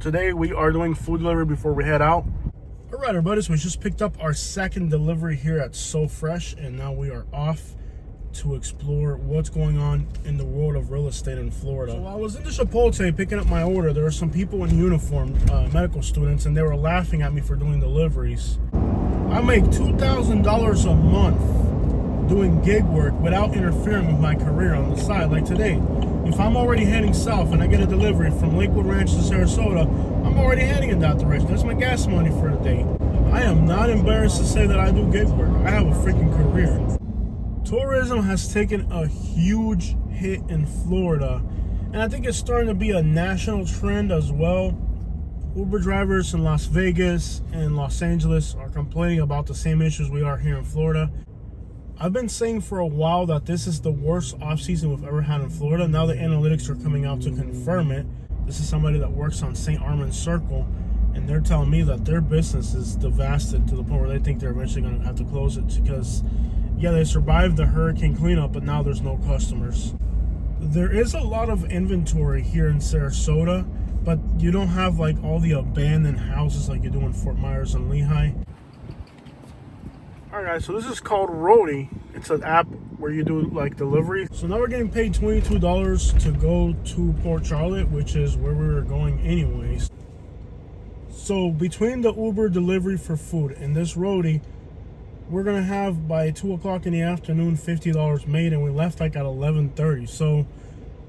Today we are doing food delivery before we head out. All right, everybody, so we just picked up our second delivery here at So Fresh, and now we are off to explore what's going on in the world of real estate in Florida. So while I was in the Chipotle picking up my order, there were some people in uniform, medical students, and they were laughing at me for doing deliveries. I make $2,000 a month doing gig work without interfering with my career on the side. Like today, if I'm already heading south and I get a delivery from Lakewood Ranch to Sarasota, I'm already heading in that direction. That's my gas money for the day. I am not embarrassed to say that I do gig work. I have a freaking career. Tourism has taken a huge hit in Florida, and I think it's starting to be a national trend as well. Uber drivers in Las Vegas and Los Angeles are complaining about the same issues we are here in Florida. I've been saying for a while that this is the worst off-season we've ever had in Florida. Now the analytics are coming out to confirm it. This is somebody that works on St. Armand Circle, and they're telling me that their business is devastated to the point where they think they're eventually going to have to close it because, yeah, they survived the hurricane cleanup, but now there's no customers. There is a lot of inventory here in Sarasota, but you don't have like all the abandoned houses like you do in Fort Myers and Lehigh. All right, so this is called Roadie. It's an app where you do like delivery. So now we're getting paid $22 to go to Port Charlotte, which is where we were going anyways. So between the Uber delivery for food and this Roadie, we're gonna have by 2 o'clock in the afternoon $50 made, and we left like at 11:30. So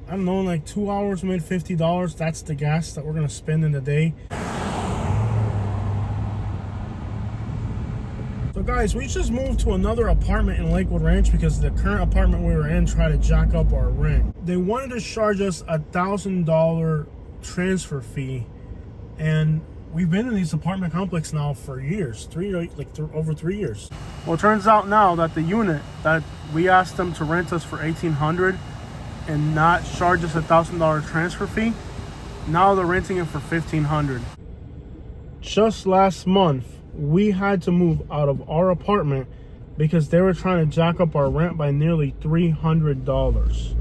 I don't know, like 2 hours made $50. That's the gas that we're gonna spend in the day. So guys, we just moved to another apartment in Lakewood Ranch because the current apartment we were in tried to jack up our rent. They wanted to charge us a $1,000 transfer fee, and we've been in this apartment complex now for years, over 3 years. Well, it turns out now that the unit that we asked them to rent us for $1,800 and not charge us a $1,000 transfer fee, now they're renting it for $1,500. Just last month, we had to move out of our apartment because they were trying to jack up our rent by nearly $300.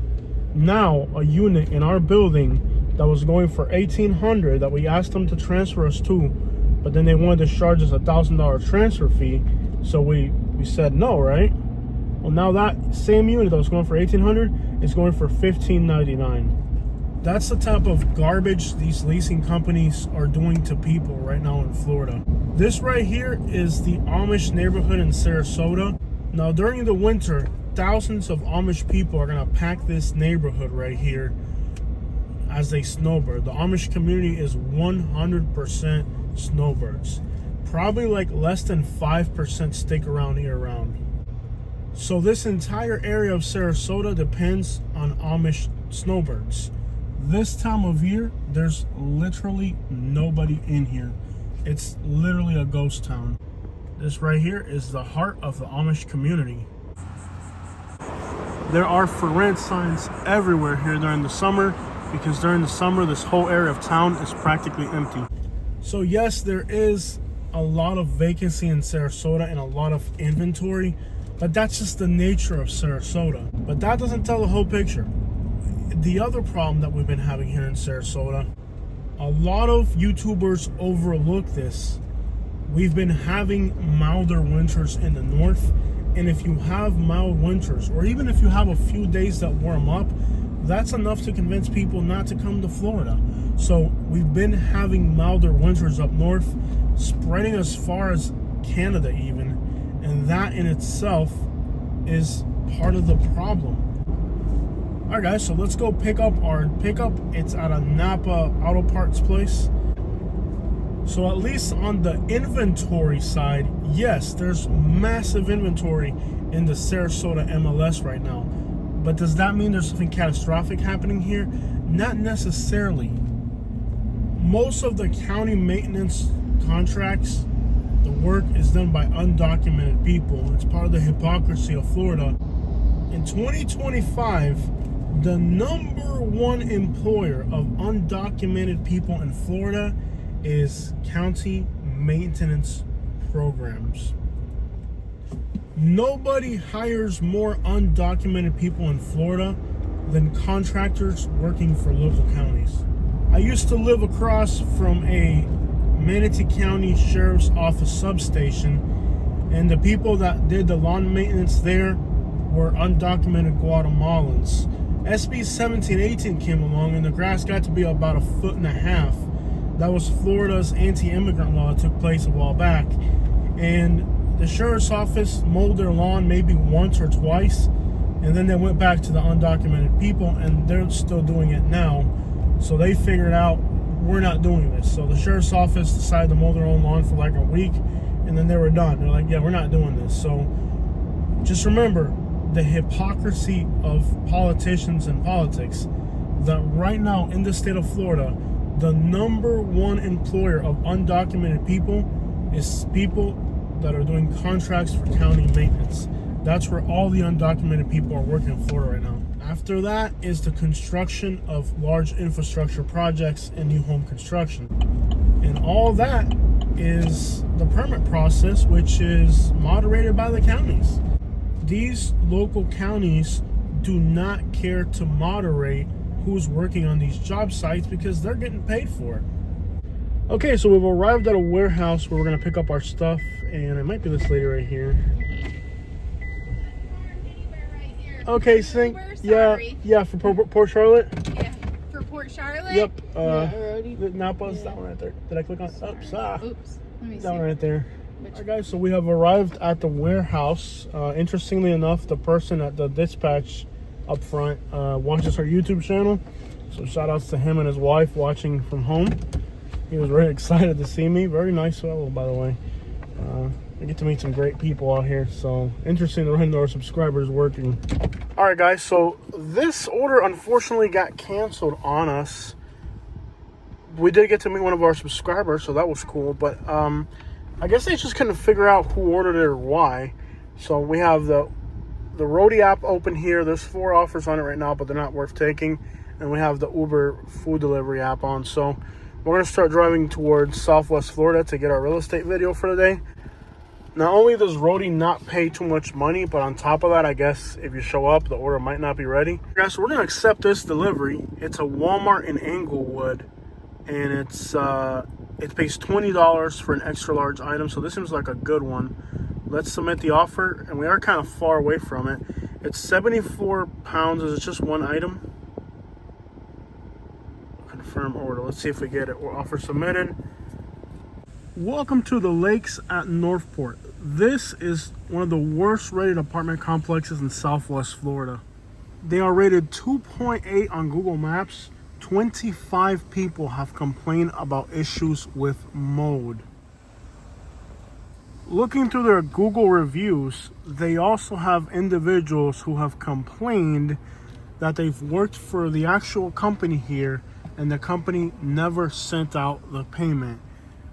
Now, a unit in our building that was going for $1,800 that we asked them to transfer us to, but then they wanted to charge us a $1,000 transfer fee, so we said no, right? Well, now that same unit that was going for $1,800 is going for $1,599. That's the type of garbage these leasing companies are doing to people right now in Florida. This right here is the Amish neighborhood in Sarasota. Now, during the winter, thousands of Amish people are gonna pack this neighborhood right here as they snowbird. The Amish community is 100% snowbirds. Probably like less than 5% stick around year round. So this entire area of Sarasota depends on Amish snowbirds. This time of year, there's literally nobody in here. It's literally a ghost town. This right here is the heart of the Amish community. There are for rent signs everywhere here during the summer, because during the summer, this whole area of town is practically empty. So yes, there is a lot of vacancy in Sarasota and a lot of inventory, but that's just the nature of Sarasota. But that doesn't tell the whole picture. The other problem that we've been having here in Sarasota, a lot of YouTubers overlook this. We've been having milder winters in the north, and if you have mild winters, or even if you have a few days that warm up, that's enough to convince people not to come to Florida. So we've been having milder winters up north, spreading as far as Canada even, and that in itself is part of the problem. All right, guys, so let's go pick up our pickup. It's at a Napa Auto Parts place. So at least on the inventory side, yes, there's massive inventory in the Sarasota MLS right now. But does that mean there's something catastrophic happening here? Not necessarily. Most of the county maintenance contracts, the work is done by undocumented people. It's part of the hypocrisy of Florida. In 2025, the #1 employer of undocumented people in Florida is county maintenance programs. Nobody hires more undocumented people in Florida than contractors working for local counties. I used to live across from a Manatee County Sheriff's Office substation, and the people that did the lawn maintenance there were undocumented Guatemalans. SB 1718 came along, and the grass got to be about 1.5 feet. That was Florida's anti-immigrant law that took place a while back. And the sheriff's office mowed their lawn maybe once or twice, and then they went back to the undocumented people, and they're still doing it now. So they figured out, we're not doing this. So the sheriff's office decided to mow their own lawn for like a week, and then they were done. They're like, yeah, we're not doing this. So just remember the hypocrisy of politicians and politics, that right now in the state of Florida, the #1 employer of undocumented people is people that are doing contracts for county maintenance. That's where all the undocumented people are working in Florida right now. After that is the construction of large infrastructure projects and new home construction. And all that is the permit process, which is moderated by the counties. These local counties do not care to moderate who's working on these job sites because they're getting paid for it. Okay, so we've arrived at a warehouse where we're going to pick up our stuff, and it might be this lady right here. Okay, sing. Yeah, for Port Charlotte. Yeah, for Port Charlotte. Yep. Napa's that one right there. Did I click on? Oops. Oops. Let me see. That one right there. Alright, guys. So we have arrived at the warehouse. Interestingly enough, the person at the dispatch up front watches our YouTube channel. So shout outs to him and his wife watching from home. He was very excited to see me. Very nice fellow, by the way. I get to meet some great people out here, so interesting to run into our subscribers working. All right, guys, so this order unfortunately got canceled on us. We did get to meet one of our subscribers, so that was cool, but I guess they just couldn't figure out who ordered it or why. So we have the Roadie app open here. There's 4 offers on it right now, but they're not worth taking. And we have the Uber food delivery app on. So we're going to start driving towards Southwest Florida to get our real estate video for today. Not only does Roadie not pay too much money, but on top of that, I guess if you show up, the order might not be ready. Guys, so we're going to accept this delivery. It's a Walmart in Englewood, and it pays $20 for an extra large item, so this seems like a good one. Let's submit the offer, and we are kind of far away from it. It's 74 pounds. Is it just one item? Confirm order. Let's see if we get it. Offer submitted. Welcome to the Lakes at Northport. This is one of the worst rated apartment complexes in Southwest Florida. They are rated 2.8 on Google Maps. 25 people have complained about issues with mold. Looking through their Google reviews, they also have individuals who have complained that they've worked for the actual company here and the company never sent out the payment.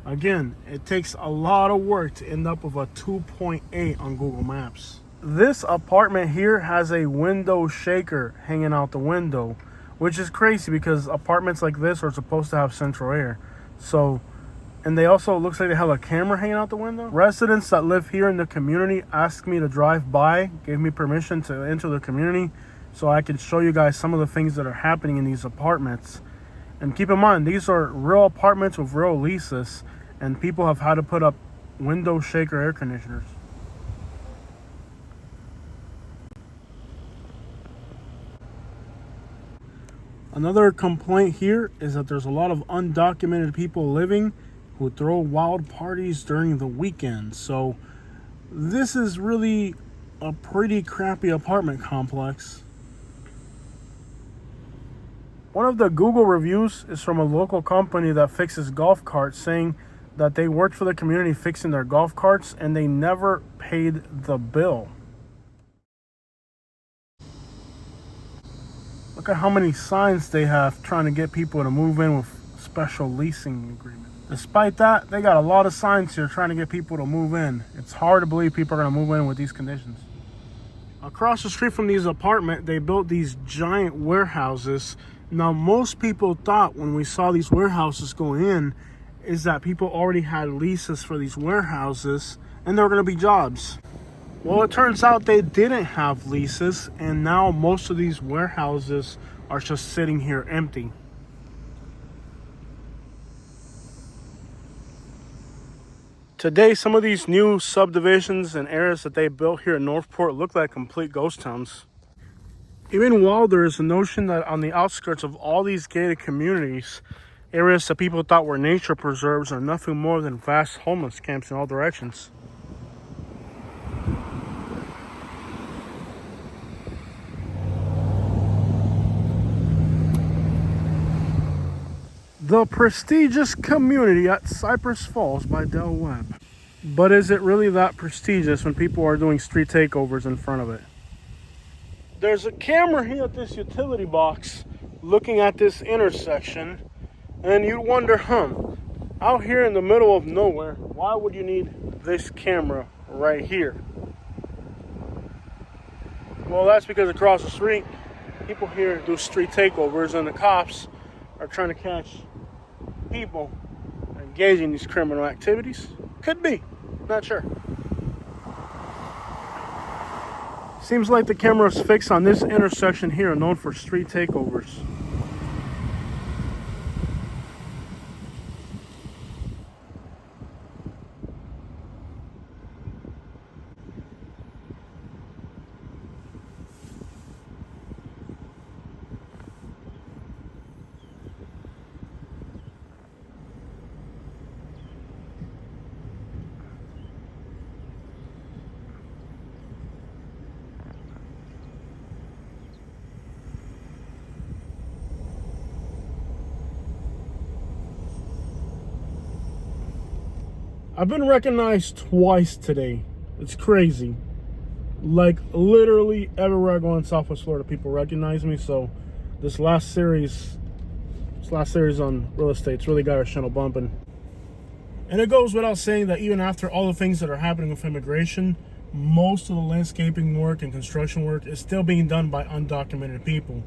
Again, it takes a lot of work to end up with a 2.8 on Google Maps. This apartment here has a window shaker hanging out the window, which is crazy because apartments like this are supposed to have central air. So, and they also, looks like they have a camera hanging out the window. Residents that live here in the community asked me to drive by, gave me permission to enter the community so I could show you guys some of the things that are happening in these apartments. And keep in mind, these are real apartments with real leases, and people have had to put up window shaker air conditioners. Another complaint here is that there's a lot of undocumented people living who throw wild parties during the weekend. So this is really a pretty crappy apartment complex. One of the Google reviews is from a local company that fixes golf carts, saying that they worked for the community fixing their golf carts and they never paid the bill. Look at how many signs they have trying to get people to move in with special leasing agreements. Despite that, they got a lot of signs here trying to get people to move in. It's hard to believe people are going to move in with these conditions. Across the street from these apartments, they built these giant warehouses. Now, most people thought when we saw these warehouses going in is that people already had leases for these warehouses and there were going to be jobs. Well, it turns out they didn't have leases, and now most of these warehouses are just sitting here empty. Today, some of these new subdivisions and areas that they built here in Northport look like complete ghost towns. Even while there is a notion that on the outskirts of all these gated communities, areas that people thought were nature preserves are nothing more than vast homeless camps in all directions. The prestigious community at Cypress Falls by Del Webb. But is it really that prestigious when people are doing street takeovers in front of it? There's a camera here at this utility box looking at this intersection, and you wonder, out here in the middle of nowhere, why would you need this camera right here? Well, that's because across the street, people here do street takeovers, and the cops are trying to catch people engaging in these criminal activities. Could be, not sure. Seems like the camera's fixed on this intersection here, known for street takeovers. I've been recognized twice today. It's crazy. Like literally everywhere I go in Southwest Florida, people recognize me. So this last series on real estate's really got our channel bumping. And it goes without saying that even after all the things that are happening with immigration, most of the landscaping work and construction work is still being done by undocumented people.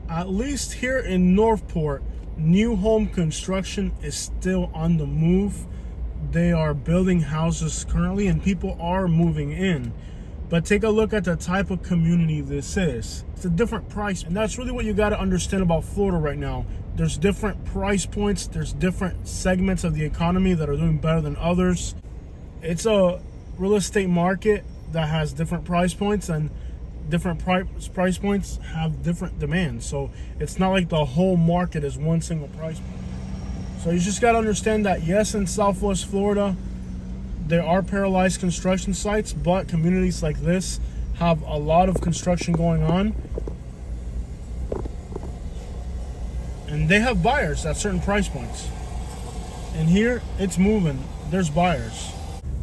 At least here in Northport, new home construction is still on the move. They are building houses currently and people are moving in. But take a look at the type of community this is. It's a different price. And that's really what you got to understand about Florida right now. There's different price points. There's different segments of the economy that are doing better than others. It's a real estate market that has different price points, and different price points have different demands. So it's not like the whole market is one single price point. So you just got to understand that yes, in Southwest Florida, there are paralyzed construction sites, but communities like this have a lot of construction going on. And they have buyers at certain price points. And here, it's moving. There's buyers.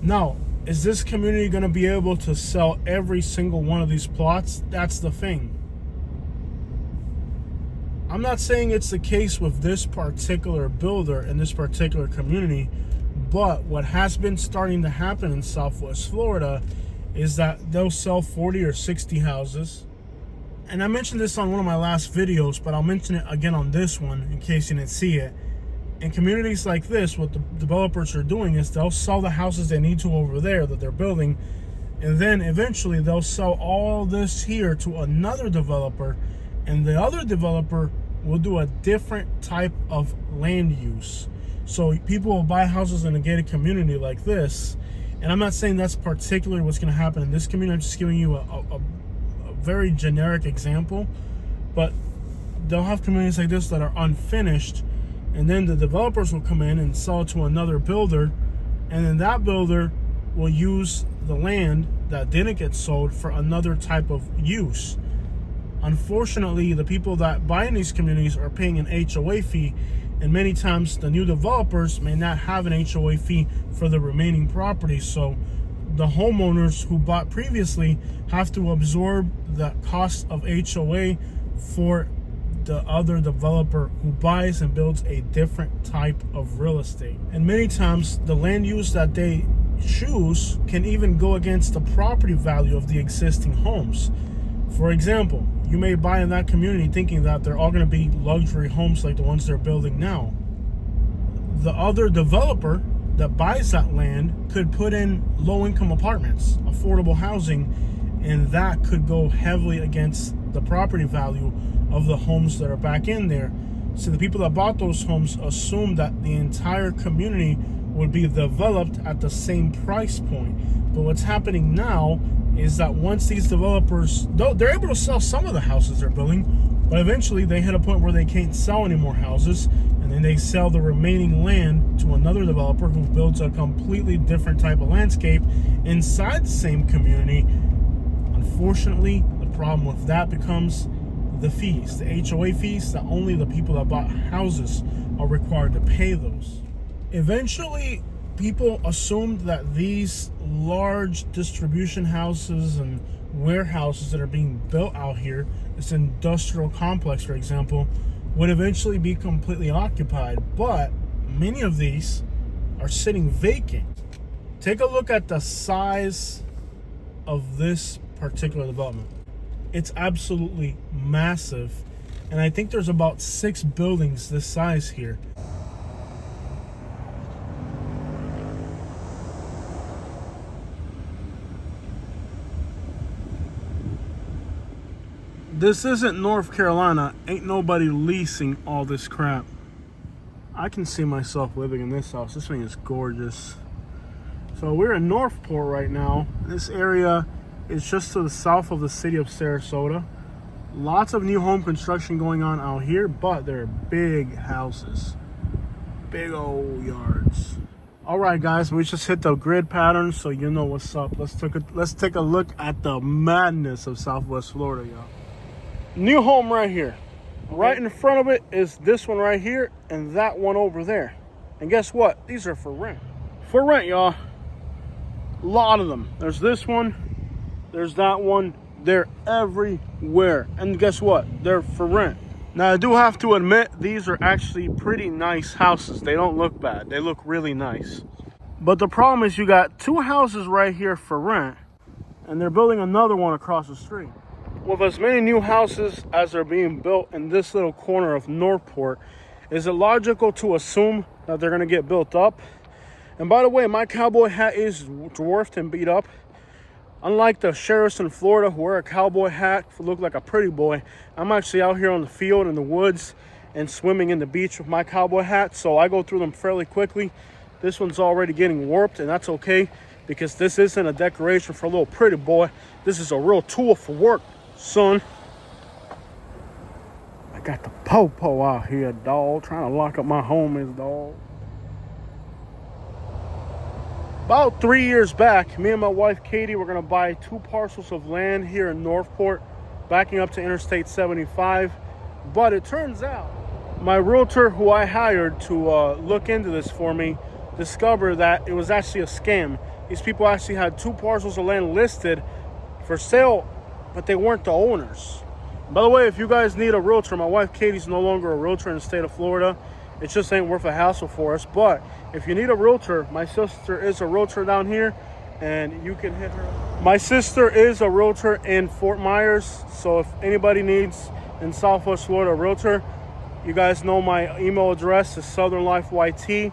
Now, is this community going to be able to sell every single one of these plots? That's the thing. I'm not saying it's the case with this particular builder in this particular community, but what has been starting to happen in Southwest Florida is that they'll sell 40 or 60 houses. And I mentioned this on one of my last videos, but I'll mention it again on this one in case you didn't see it. In communities like this, what the developers are doing is they'll sell the houses they need to over there that they're building, and then eventually they'll sell all this here to another developer, and the other developer will do a different type of land use. So people will buy houses in a gated community like this, and I'm not saying that's particularly what's going to happen in this community. I'm just giving you a very generic example, but they'll have communities like this that are unfinished, and then the developers will come in and sell it to another builder, and then that builder will use the land that didn't get sold for another type of use. Unfortunately, the people that buy in these communities are paying an HOA fee, and many times the new developers may not have an HOA fee for the remaining properties. So the homeowners who bought previously have to absorb the cost of HOA for the other developer who buys and builds a different type of real estate. And many times the land use that they choose can even go against the property value of the existing homes. For example, you may buy in that community thinking that they're all going to be luxury homes like the ones they're building now. The other developer that buys that land could put in low-income apartments, affordable housing, and that could go heavily against the property value of the homes that are back in there. So the people that bought those homes assumed that the entire community would be developed at the same price point. But what's happening now is that once these developers, they're able to sell some of the houses they're building, but eventually they hit a point where they can't sell any more houses, and then they sell the remaining land to another developer who builds a completely different type of landscape inside the same community. Unfortunately, the problem with that becomes the fees, the HOA fees, that only the people that bought houses are required to pay those. Eventually, people assumed that these large distribution houses and warehouses that are being built out here, this industrial complex, for example, would eventually be completely occupied. But many of these are sitting vacant. Take a look at the size of this particular development. It's absolutely massive, and I think there's about 6 buildings this size here. This isn't North Carolina. Ain't nobody leasing all this crap. I can see myself living in this house. This thing is gorgeous. So we're in Northport right now. This area is just to the south of the city of Sarasota. Lots of new home construction going on out here, but they're big houses. Big old yards. All right, guys, we just hit the grid pattern, so you know what's up. Let's take a look at the madness of Southwest Florida, y'all. New home right here. Right in front of it is this one right here and that one over there. And guess what? These are for rent. For rent, y'all. A lot of them. There's this one. There's that one. They're everywhere. And guess what? They're for rent. Now, I do have to admit, these are actually pretty nice houses. They don't look bad. They look really nice. But the problem is you got 2 houses right here for rent, and they're building another one across the street. With as many new houses as are being built in this little corner of Northport, is it logical to assume that they're going to get built up? And by the way, my cowboy hat is dwarfed and beat up. Unlike the sheriffs in Florida who wear a cowboy hat to look like a pretty boy, I'm actually out here on the field in the woods and swimming in the beach with my cowboy hat, so I go through them fairly quickly. This one's already getting warped, and that's okay, because this isn't a decoration for a little pretty boy. This is a real tool for work, son. I got the po-po out here, dog, trying to lock up my homies, dog. About 3 years back, me and my wife Katie were going to buy 2 parcels of land here in Northport, backing up to Interstate 75. But it turns out my realtor who I hired to look into this for me discovered that it was actually a scam. These people actually had 2 parcels of land listed for sale, but they weren't the owners. By the way, if you guys need a realtor, my wife Katie's no longer a realtor in the state of Florida. It just ain't worth a hassle for us. But if you need a realtor, my sister is a realtor down here, and you can hit her. My sister is a realtor in Fort Myers, so if anybody needs in Southwest Florida a realtor, you guys know my email address is southernlifeyt,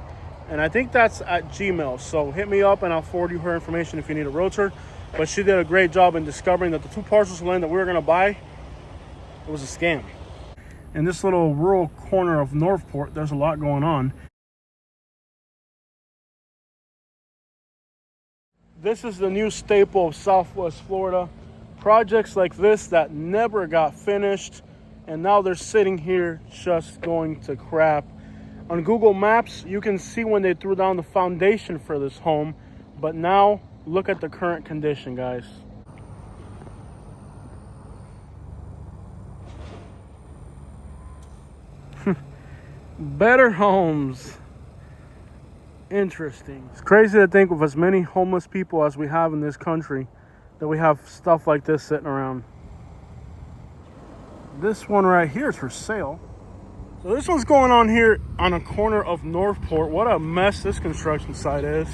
and I think that's at Gmail. So hit me up and I'll forward you her information if you need a realtor. But she did a great job in discovering that the 2 parcels of land that we were going to buy, it was a scam. In this little rural corner of Northport, there's a lot going on. This is the new staple of Southwest Florida. Projects like this that never got finished, and now they're sitting here just going to crap. On Google Maps, you can see when they threw down the foundation for this home, but now look at the current condition, guys. Better homes. Interesting. It's crazy to think with as many homeless people as we have in this country that we have stuff like this sitting around. This one right here is for sale. So this one's going on here on a corner of Northport. What a mess this construction site is.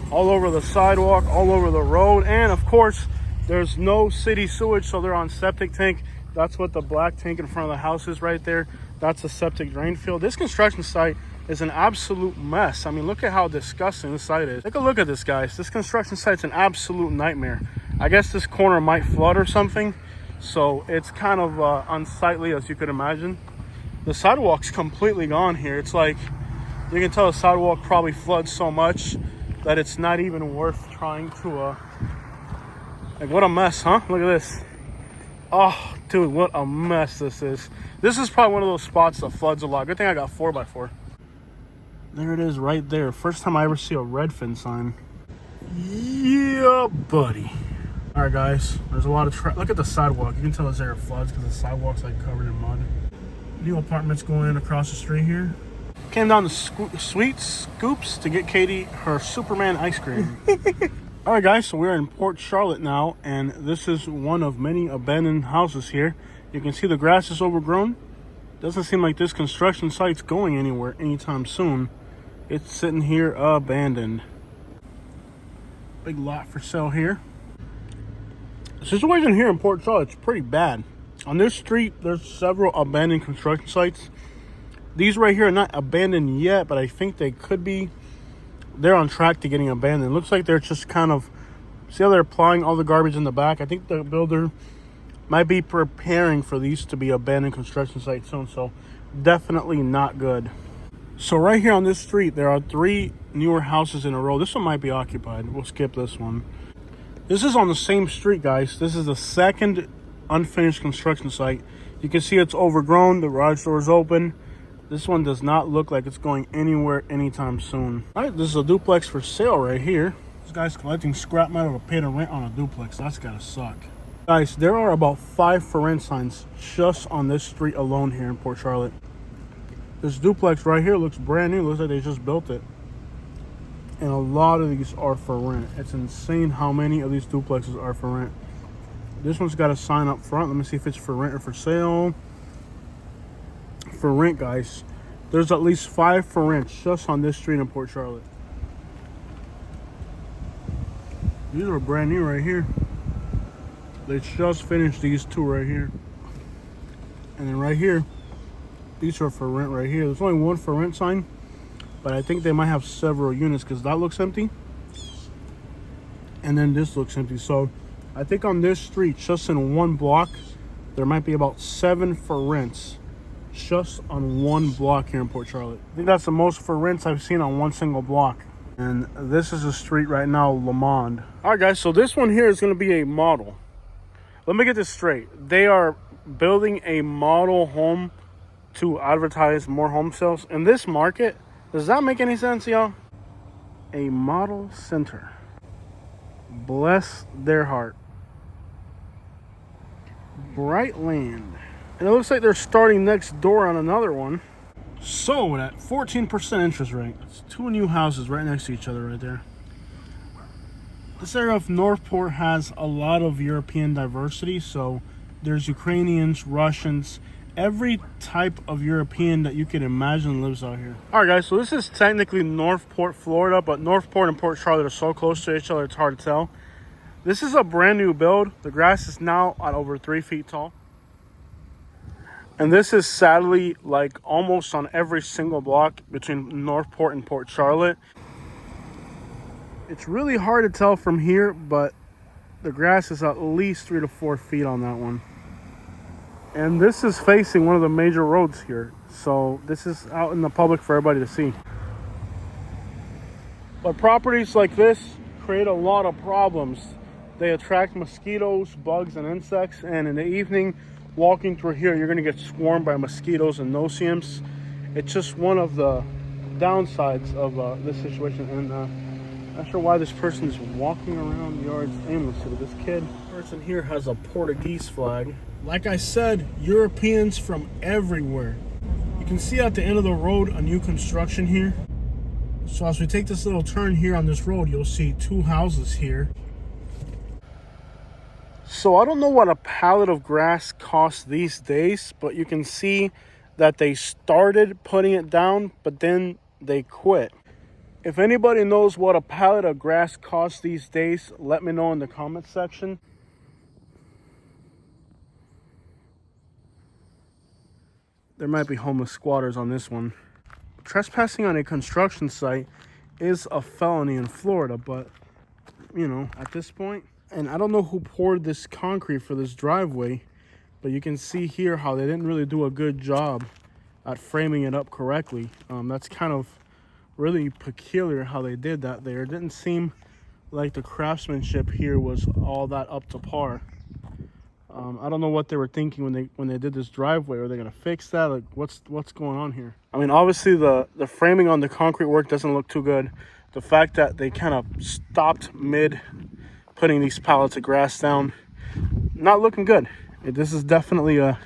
All over the sidewalk, all over the road, and of course there's no city sewage, so they're on septic tank. That's what the black tank in front of the house is right there. That's a septic drain field. This construction site is an absolute mess. I mean, look at how disgusting this site is. Take a look at this, guys. This construction site's an absolute nightmare. I guess this corner might flood or something, so it's kind of unsightly, as you could imagine. The sidewalk's completely gone here. It's like, you can tell the sidewalk probably floods so much that it's not even worth trying to, like, what a mess, huh? Look at this. Oh, dude, what a mess this is. This is probably one of those spots that floods a lot. Good thing I got 4x4. There it is right there. First time I ever see a Redfin sign. Yeah, buddy. All right, guys. There's a lot of look at the sidewalk. You can tell it's there floods because the sidewalk's like covered in mud. New apartments going in across the street here. Came down to Sweet Scoops to get Katie her Superman ice cream. All right, guys. So we're in Port Charlotte now, and this is one of many abandoned houses here. You can see the grass is overgrown. Doesn't seem like this construction site's going anywhere anytime soon. It's sitting here abandoned. Big lot for sale here. The situation here in Port Charlotte is pretty bad. On this street, there's several abandoned construction sites. These right here are not abandoned yet, but I think they could be. They're on track to getting abandoned. It looks like they're just kind of, see how they're applying all the garbage in the back? I think the builder might be preparing for these to be abandoned construction sites soon, so definitely not good. So right here on this street, there are 3 newer houses in a row. This one might be occupied. We'll skip this one. This is on the same street, guys. This is the second unfinished construction site. You can see it's overgrown. The garage door is open. This one does not look like it's going anywhere anytime soon. All right, this is a duplex for sale right here. This guy's collecting scrap metal to pay the rent on a duplex. That's gotta suck. Guys, there are about 5 for rent signs just on this street alone here in Port Charlotte. This duplex right here looks brand new. Looks like they just built it. And a lot of these are for rent. It's insane how many of these duplexes are for rent. This one's got a sign up front. Let me see if it's for rent or for sale. For rent, guys. There's at least 5 for rent just on this street in Port Charlotte. These are brand new right here. They just finished these 2 right here. And then right here, these are for rent right here. There's only 1 for rent sign, but I think they might have several units because that looks empty. And then this looks empty. So I think on this street, just in 1 block, there might be about 7 for rents just on 1 block here in Port Charlotte. I think that's the most for rents I've seen on 1 single block. And this is a street right now, Lamond. All right, guys, so this one here is going to be a model. Let me get this straight. They are building a model home to advertise more home sales in this market. Does that make any sense, y'all? A model center. Bless their heart. Brightland. And it looks like they're starting next door on another one. So at 14% interest rate, it's 2 new houses right next to each other right there. This area of Northport has a lot of European diversity. So there's Ukrainians, Russians, every type of European that you can imagine lives out here. All right, guys, so this is technically Northport, Florida, but Northport and Port Charlotte are so close to each other, it's hard to tell. This is a brand new build. The grass is now at over 3 feet tall. And this is sadly like almost on every single block between Northport and Port Charlotte. It's really hard to tell from here, but the grass is at least 3 to 4 feet on that one. And this is facing one of the major roads here. So this is out in the public for everybody to see. But properties like this create a lot of problems. They attract mosquitoes, bugs, and insects. And in the evening, walking through here, you're going to get swarmed by mosquitoes and no-see-ums. It's just one of the downsides of this situation. And not sure why this person is walking around yards aimlessly. This person here has a Portuguese flag. Like I said, Europeans from everywhere. You can see at the end of the road a new construction here. So as we take this little turn here on this road, you'll see 2 houses here. So I don't know what a pallet of grass costs these days, but you can see that they started putting it down, but then they quit. If anybody knows what a pallet of grass costs these days, let me know in the comment section. There might be homeless squatters on this one. trespassing on a construction site is a felony in Florida, but you know, at this point, and I don't know who poured this concrete for this driveway, but you can see here how they didn't really do a good job at framing it up correctly. That's kind of really peculiar how they did that there. It didn't seem like the craftsmanship here was all that up to par. I don't know what they were thinking when they did this driveway. Are they gonna fix that? Like, what's going on here? I mean, obviously the framing on the concrete work doesn't look too good. The fact that they kind of stopped mid putting these pallets of grass down, not looking good. This is definitely a...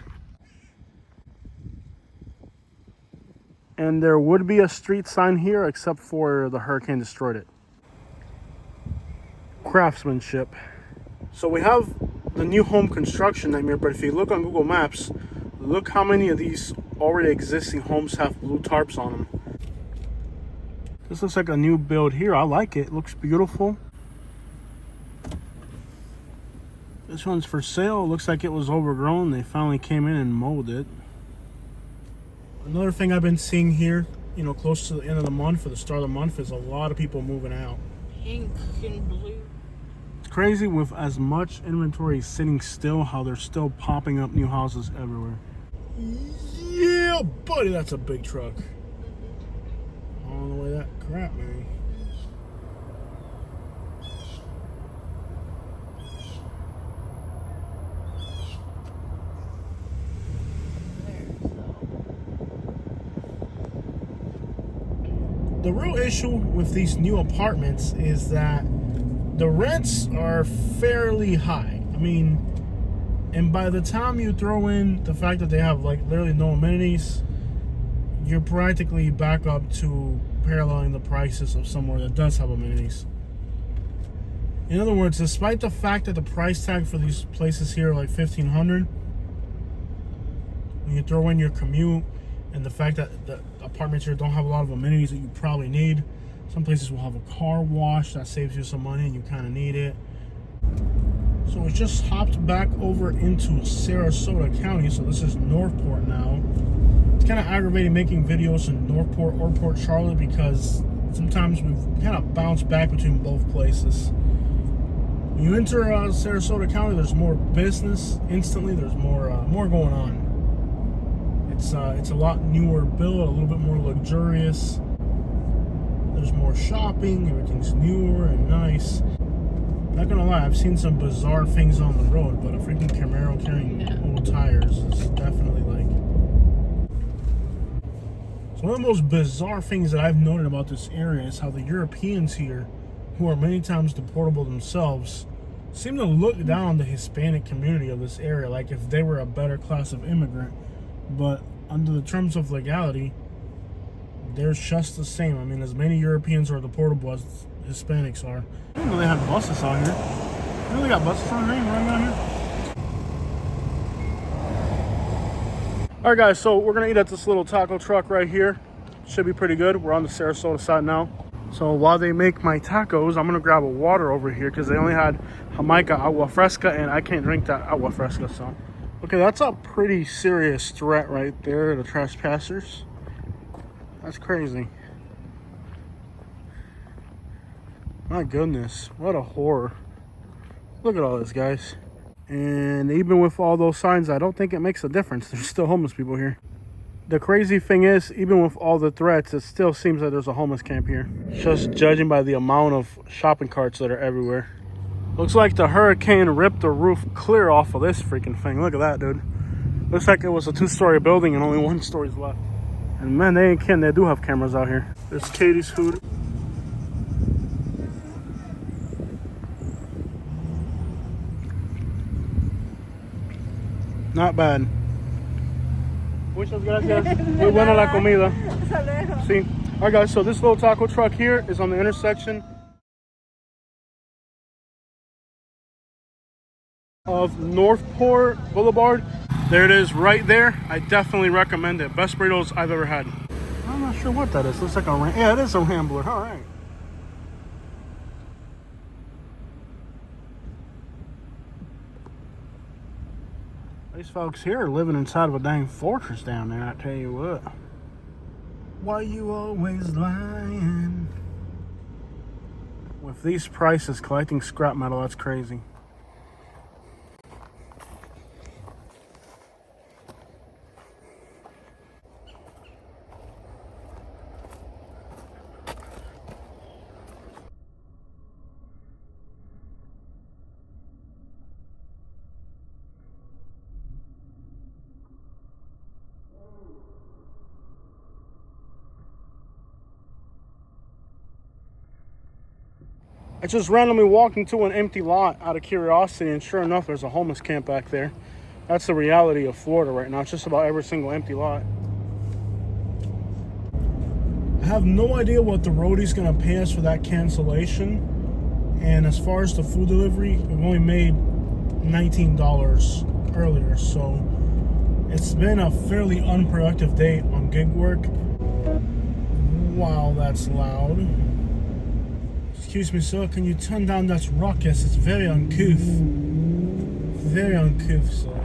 And there would be a street sign here, except for the hurricane destroyed it. Craftsmanship. So we have the new home construction nightmare, but if you look on Google Maps, look how many of these already existing homes have blue tarps on them. This looks like a new build here. I like it. It looks beautiful. This one's for sale. It looks like it was overgrown. They finally came in and mowed it. Another thing I've been seeing here, you know, close to the end of the month or the start of the month, is a lot of people moving out. Pink and blue. It's crazy with as much inventory sitting still, how they're still popping up new houses everywhere. Yeah, buddy, that's a big truck. All the way that crap, man. The real issue with these new apartments is that the rents are fairly high. I mean, and by the time you throw in the fact that they have like literally no amenities, you're practically back up to paralleling the prices of somewhere that does have amenities. In other words, despite the fact that the price tag for these places here are like $1,500, when you throw in your commute and the fact that the apartments here don't have a lot of amenities that you probably need. Some places will have a car wash that saves you some money and you kind of need it. So we just hopped back over into Sarasota County. So this is Northport now. It's kind of aggravating making videos in Northport or Port Charlotte because sometimes we've kind of bounced back between both places. When you enter Sarasota County, there's more business instantly. There's more going on. It's a lot newer build, a little bit more luxurious. There's more shopping, everything's newer and nice. Not gonna lie, I've seen some bizarre things on the road, but a freaking Camaro carrying old tires is definitely like... So one of the most bizarre things that I've noted about this area is how the Europeans here, who are many times deportable themselves, seem to look down on the Hispanic community of this area like if they were a better class of immigrant. But under the terms of legality, they're just the same. I mean, as many Europeans are deportable as Hispanics are. I didn't know they had buses out here. You know they got buses on here running out here? Alright guys, so we're going to eat at this little taco truck right here. Should be pretty good. We're on the Sarasota side now. So while they make my tacos, I'm going to grab a water over here because they only had Jamaica agua fresca and I can't drink that agua fresca, so... Okay, that's a pretty serious threat right there to trespassers. That's crazy. My goodness, what a horror. Look at all this, guys. And even with all those signs, I don't think it makes a difference. There's still homeless people here. The crazy thing is, even with all the threats, it still seems like there's a homeless camp here. Just judging by the amount of shopping carts that are everywhere. Looks like the hurricane ripped the roof clear off of this freaking thing. Look at that, dude. Looks like it was a 2-story building and only 1 story's left. And man, they ain't kidding. They do have cameras out here. There's Katie's food. Not bad. Muchas gracias. Muy buena la comida. See? Alright guys, so this little taco truck here is on the intersection of Northport Boulevard. There it is right there. I definitely recommend it. Best burritos I've ever had. I'm not sure what that is. Looks like a yeah, it is a Rambler. All right. These folks here are living inside of a dang fortress down there, I tell you what. Why you always lying? With these prices, collecting scrap metal, that's crazy. I just randomly walked into an empty lot out of curiosity, and sure enough, there's a homeless camp back there. That's the reality of Florida right now. It's just about every single empty lot. I have no idea what the roadie's gonna pay us for that cancellation. And as far as the food delivery, we've only made $19 earlier. So it's been a fairly unproductive day on gig work. Wow, that's loud. Excuse me, sir, can you turn down that ruckus? It's very uncouth. Very uncouth, sir.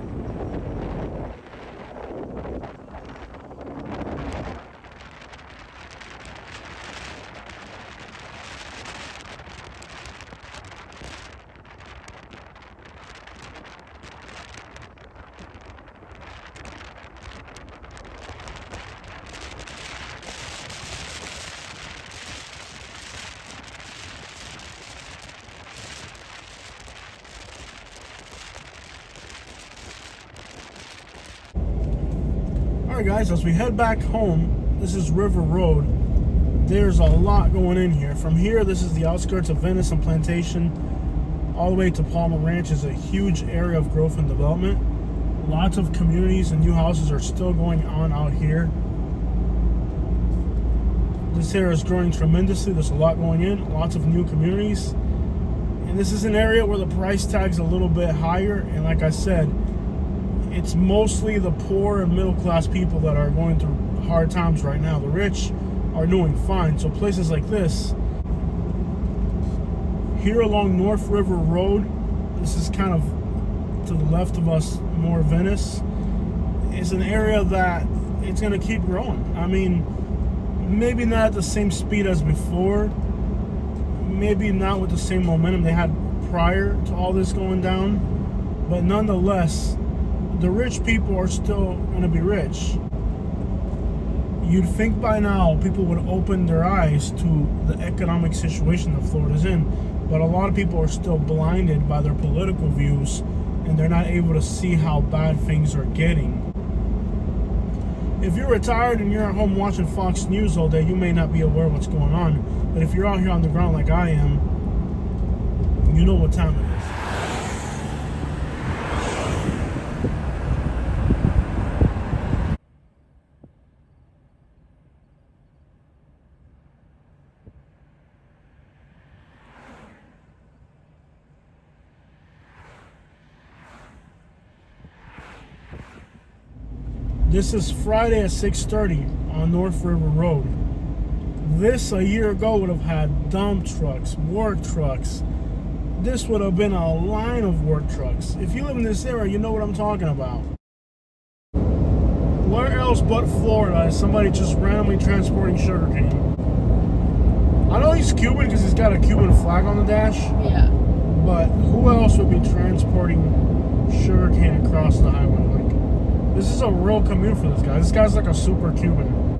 Alright guys, as we head back home, this is River Road. There's a lot going in here. From here, this is the outskirts of Venice and Plantation, all the way to Palmer Ranch is a huge area of growth and development. Lots of communities and new houses are still going on out here. This area is growing tremendously. There's a lot going in, lots of new communities. And this is an area where the price tag's a little bit higher, and like I said, it's mostly the poor and middle class people that are going through hard times right now. The rich are doing fine. So places like this, here along North River Road, this is kind of to the left of us, more Venice, is an area that it's going to keep growing. I mean, maybe not at the same speed as before, maybe not with the same momentum they had prior to all this going down, but nonetheless, the rich people are still going to be rich. You'd think by now people would open their eyes to the economic situation that Florida's in, but a lot of people are still blinded by their political views, and they're not able to see how bad things are getting. If you're retired and you're at home watching Fox News all day, you may not be aware of what's going on, but if you're out here on the ground like I am, you know what time it is. This is Friday at 6:30 on North River Road. This a year ago would have had dump trucks, work trucks. This would have been a line of work trucks. If you live in this area, you know what I'm talking about. Where else but Florida is somebody just randomly transporting sugarcane? I know he's Cuban because he's got a Cuban flag on the dash. Yeah. But who else would be transporting sugarcane across the highway? Like, this is a real commute for this guy. This guy's like a super Cuban.